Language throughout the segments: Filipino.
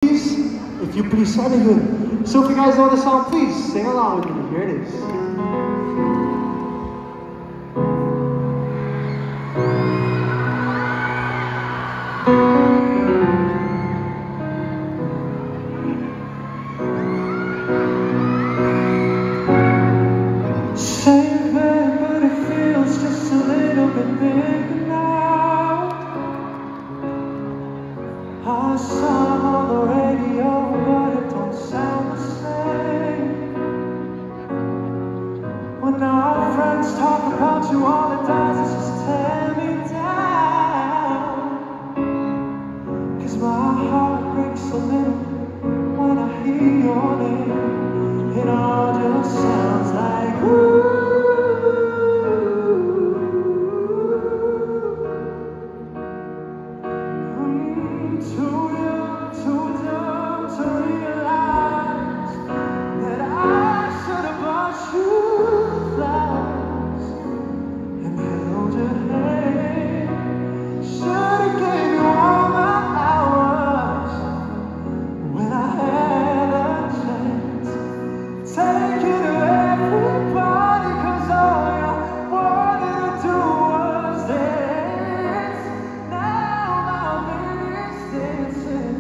If you please, sounded good. So if you guys know the song, please sing along with me. Here it is. Same bed, but it feels just a little bit bigger now. I saw him on the radio, but it don't sound the same. When our friends talk about you, all it does is just tear me down. 'Cause my heart breaks a little when I hear your name. It all just sounds like ooh. Too young, too dumb to realize that I should have bought you flowers and held your hand. Should have gave you all my hours when I had a chance. Take you to everybody, 'cause all you wanted to do was dance. Now my baby's dancing,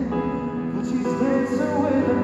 but she's dancing with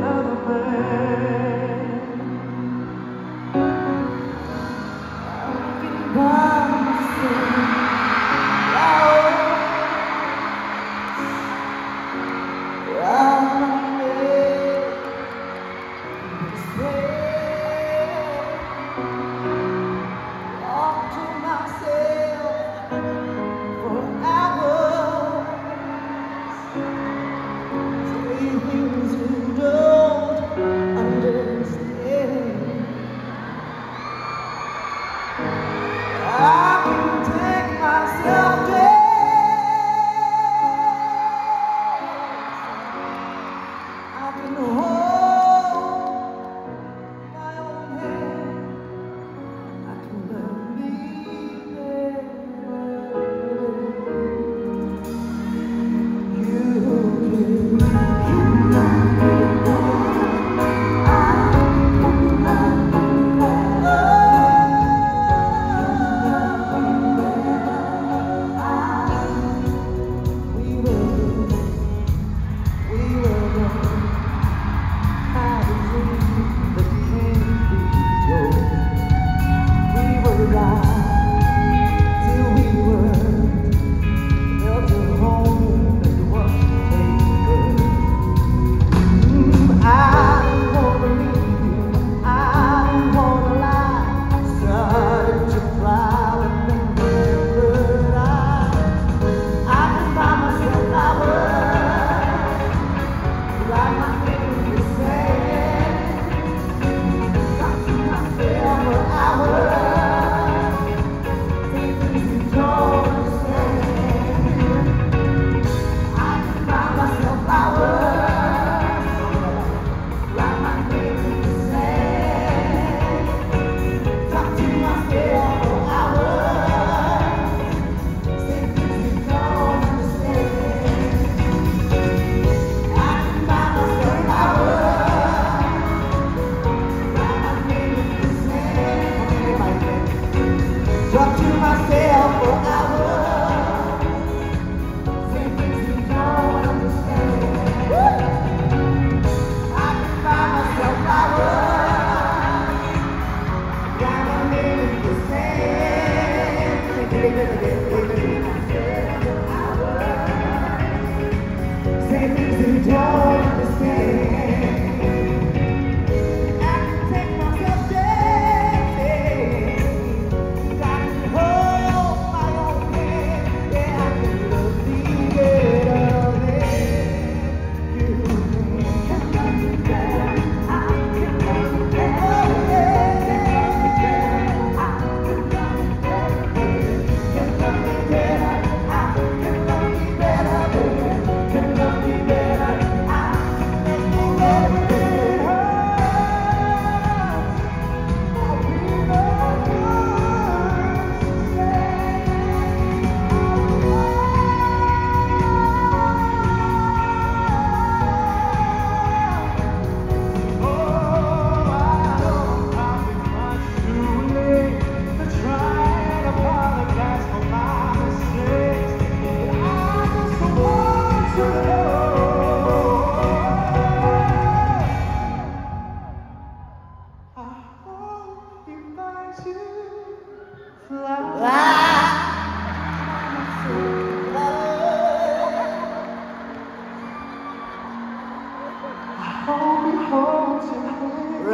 floating home.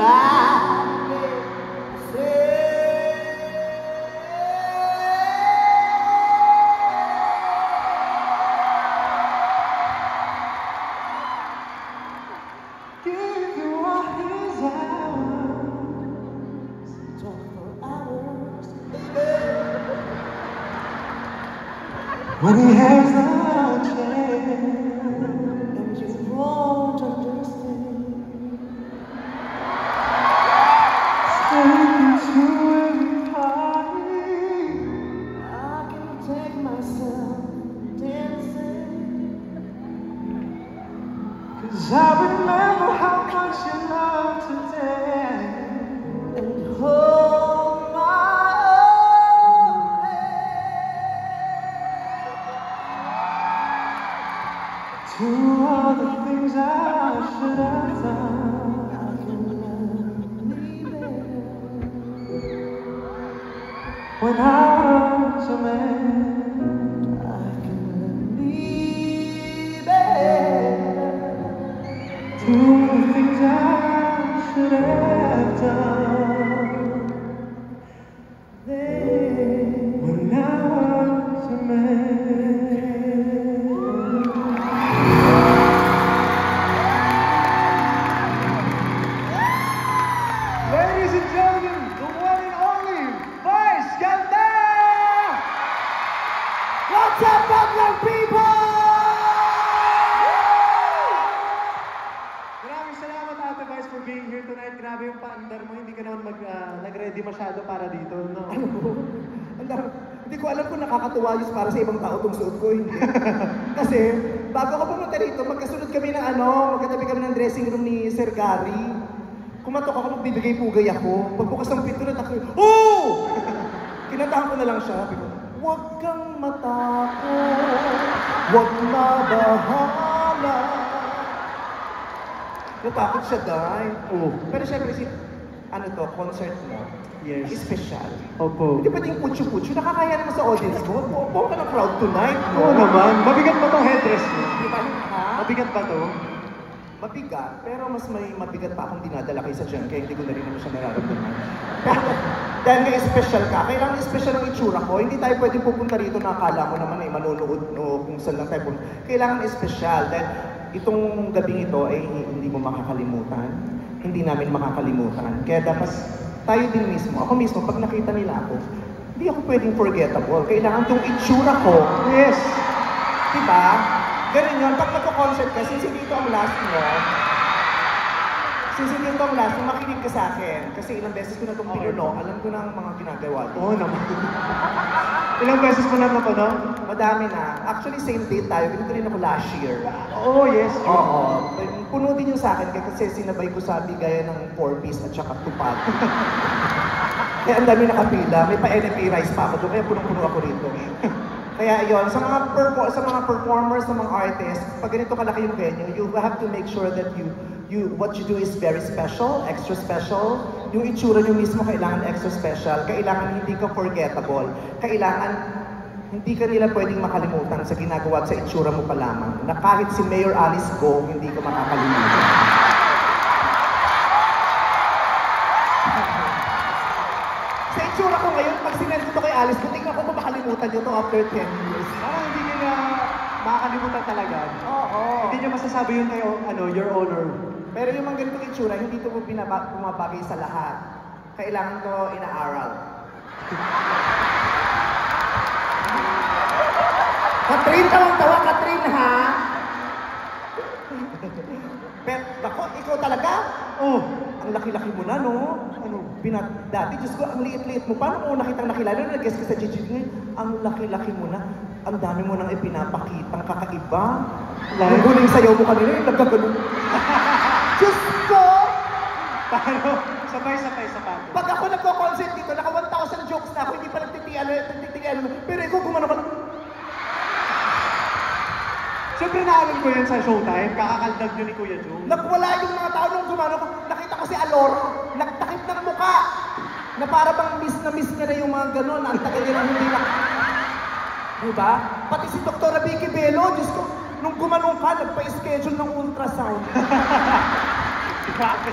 Give you all his hours, talk for hours, when he has no chance, and you won't understand. Take you to every party, I can take myself dancing. 'Cause I remember how much you loved to dance and hold my own hand. To all the things I should have done, I can leave it when I was a man. I can leave it. Do the things I should have done then when I was a man. Ladies and gentlemen, the one and only Vice Ganda! What's up, Butler people? Ate Vice, for being here tonight. Grabe yung paandar mo. Hindi ka naman nag-ready masyado para dito, no? Hindi ko alam kung nakakatuwa yun para sa ibang tao itong suot ko, hindi. Kasi, bago ako pumunta rito, magkasunod kami ng magkatabi kami ng dressing room ni Sir Gary. Kumatok ako, magbibigay pugay ako. Pagbukas ng pinto na takot, oh! Kinatahan ko na lang siya. Sabi ko, huwag kang matakot, huwag mabahala. Natakot siya, dahil. Oh. Pero syempre, concert mo. Yes. Special. Opo. Hindi pwedeng putyo-putyo. Nakakaya naman sa audience mo. Buong ka ng crowd tonight, no? Oo naman. Mabigat ba tong headdress mo? Di ba? Ha? Mabigat ba to? Mabigat. Pero mas may mabigat pa akong dinadala kaysa dyan. Kaya hindi ko na rin naman siya nararamdaman. Pero dahil nga special ka, kailangan special ang itsura ko. Hindi tayo pwedeng pupunta rito na akala mo naman ay manonood o kung saan lang tayo pupunta. Kailangan special. Dahil itong gabing ito ay hindi mo makakalimutan. Hindi namin makakalimutan. Kaya dapat tayo din mismo, ako mismo, pag nakita nila ako, hindi ako pwedeng forgettable. Kailangan itong itsura ko. Yes! Diba? Ganun yun. Pag nagko-concert ka, since dito ang last mo, makinig ka sa akin. Kasi ilang beses ko na itong pinuno, alam ko na ang mga ginagawa. Oo naman. Ilang beses mo na no? Madami na. Actually, same date tayo. Ganito rin ako last year. Oh, yes. Oo. Puno din yung sa akin kasi sinabay ko sa bigayan ng 4-piece at saka tupad. Kaya ang dami nakapila. May pa-NFA rice pa ako doon. Kaya punong-puno ako rito. Kaya yon, sa mga performers, sa mga artists, pag ganito kalaki yung venue, you have to make sure that what you do is very special, extra special. Yung itsura nyo mismo kailangan extra special. Kailangan hindi ka forgettable. Kailangan hindi ka nila pwedeng makalimutan sa ginagawa at sa itsura mo pa lamang. Na kahit si Mayor Alice Go, hindi ka makakalimutan. Sa itsura ko ngayon, pag sinend ko kay Alice Go, tingnan ko kung makalimutan nyo to after 10 years. Parang hindi nila makakalimutan talaga. Oo. Hindi niya masasabi yun kayo, your honor. Pero yung mga ganitong itsura, hindi ito pumabagay sa lahat. Kailangan ko inaaral. Katrin, tawang-tawa, Katrin, ha? Pero, bako, ikaw talaga? Oh, Ang laki-laki mo na, no? Dati, Diyos ko, ang liit-liit mo. Paano mo nakitang nakilala? Nag-guess ka sa Gigi ngayon, ang laki-laki mo na. Ang dami mo nang ipinapakitang kakaiba. Yung huling sayaw mo kanina, yung nagkaganon. Diyos ko! paano? Sabay-sabay sa pato. Pag ako nagko-concert dito, naka 1,000 jokes na ako, hindi pa nagtitiyan. Pero ikaw gumano ka. Siyempre naalam ko yan sa showtime, kakakaldag nyo ni Kuya Joe. Nagwala yung mga tao nung gumano ko. Nakita ko si Alora, nagtakip ng mukha. Na para bang miss niya na yung mga ganon. Ang tagal niya nang hindi na. Diba? Pati si Dr. Vicky Bello, Diyos ko, nung gumanong ka, nagpa-schedule ng ultrasound. Grabe.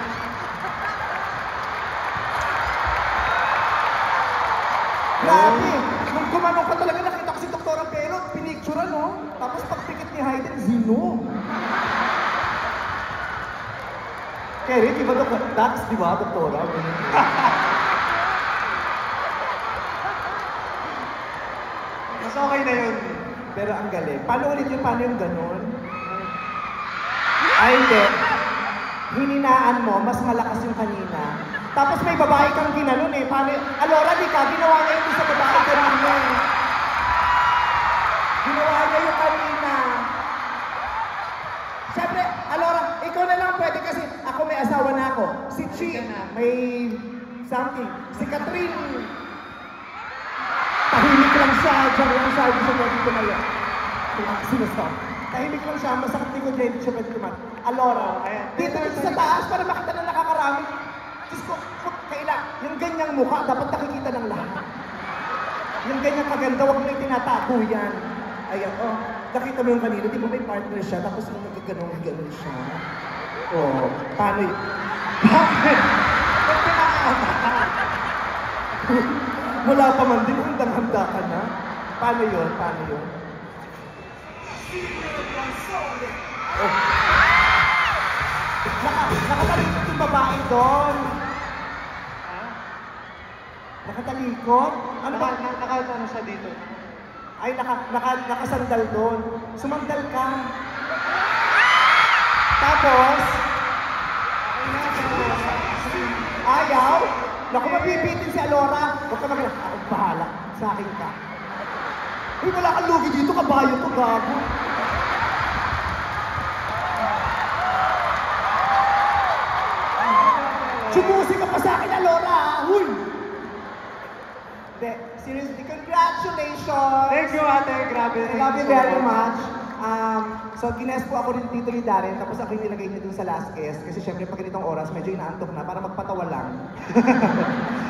Grabe! Nung gumanong ka talaga, nakita ko si Dr. Pero, pinicture no? Tapos pagpikit ni Hayden, zino. Kerry, di ba Dax, di ba, Doktora? Mas okay na yun. Pero ang galing. Paano ulit yung paano yung ganun? Ay, hindi. Hininaan mo, mas malakas yung kanina. Tapos may babae kang ginanon eh. Paano, Alora, di ka, ginawa niya yung sa babae kanina. Ginawa niya yung kanina. Siyempre, Alora, ikaw na lang pwede kasi ako may asawa na ako. Si Chi, may something. Si Catherine, tahimik lang siya. Diyan lang siya, hindi siya pwede tumayo. Sinasabi. Tahimik lang siya, masakit ni ko dyan, hindi siya pwede tumayo. Alora, dito sa taas para makita na nakakarami. Diyos ko, yung ganyang mukha, dapat nakikita ng lahat. Yung ganyang kaganda, huwag mo yung tinatago yan. Ayan, oh, nakita mo yung kanina, di ba may partner siya, tapos nung nagaganon siya. Oh, paano yun? Bakit? Ba't pinakakata? Wala pa man din, handang-handa ka na. Paano yun? Paano yun? Oh. Nakatalikod yung babae doon. Nakatalikod? Ano ba? Nakano siya dito? Ay, nakasandal doon. Sumandal ka. Tapos, ayaw. Naku, mabibitin si Alora. Huwag ka magana. Ako bahala. Sa akin ka. Uy, wala kang lugi dito. Kabayo to, gago. Sumusi ka pa sa akin, Alora. Huy! De, seriously, congratulations! Thank you, ate. Grabe. I love you very much. So, gines po ako rin dito ni Darren, tapos ako yung nilagay niya dun sa last guest. Kasi syempre, pag ganitong oras, medyo inaantok na para magpatawa lang.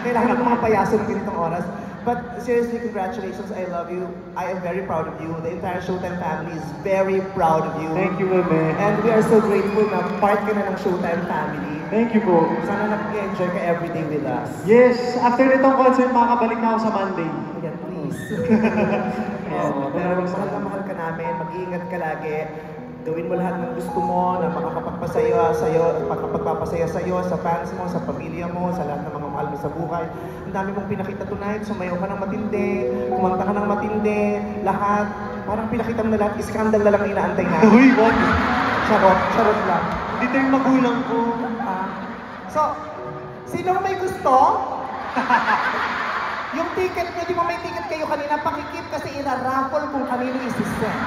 Kailangan ng mga payaso ng ganitong oras. But seriously, congratulations. I love you. I am very proud of you. The entire Showtime family is very proud of you. Thank you, Meme. And we are so grateful na part ka na ng Showtime family. Thank you po. Sana nag-enjoy ka everyday with us. Yes, after nitong concert, makakabalik na ako sa Monday. Ayan, please. Pero mahal na mahal ka namin, mag-iingat ka lagi. Gawin mo lahat ng gusto mo na makakapagpasaya sa'yo, makakapagpapasaya sa'yo, sa fans mo, sa pamilya mo, sa lahat ng mga mahal mo sa buhay. Ang dami mong pinakita tonight, sumayaw ka ng matindi, kumanta ka ng matindi, lahat. Parang pinakita mo na lahat, iskandal na lang ang inaantay natin. Uy, what? Charot lang. Hindi tayo yung magulang ko. So, sino may gusto? Yung ticket nyo, di ba may ticket kayo kanina, pakikip kasi ira-raffle kung kanino isi-send.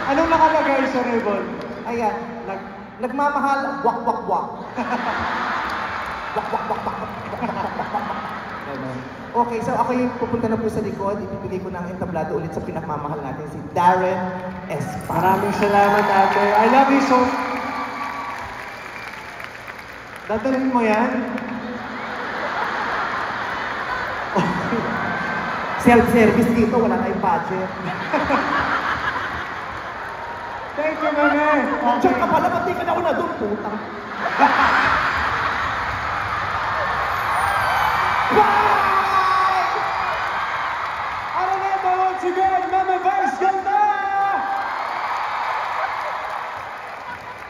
Anong nakalagay sa ribbon? Ayan, nagmamahal, wak wak wak. Wak wak wak wak. Okay, so ako yung pupunta na po sa likod, ibibigay ko ng entablado ulit sa pinakmamahal natin, si Darren Espa. Maraming salamat, ate. I love you so. Dadalhin mo yan? Self-service dito, wala tayong budget. Thank you, Meme. Diyan ka pala, ba't di ka na una doon, putang?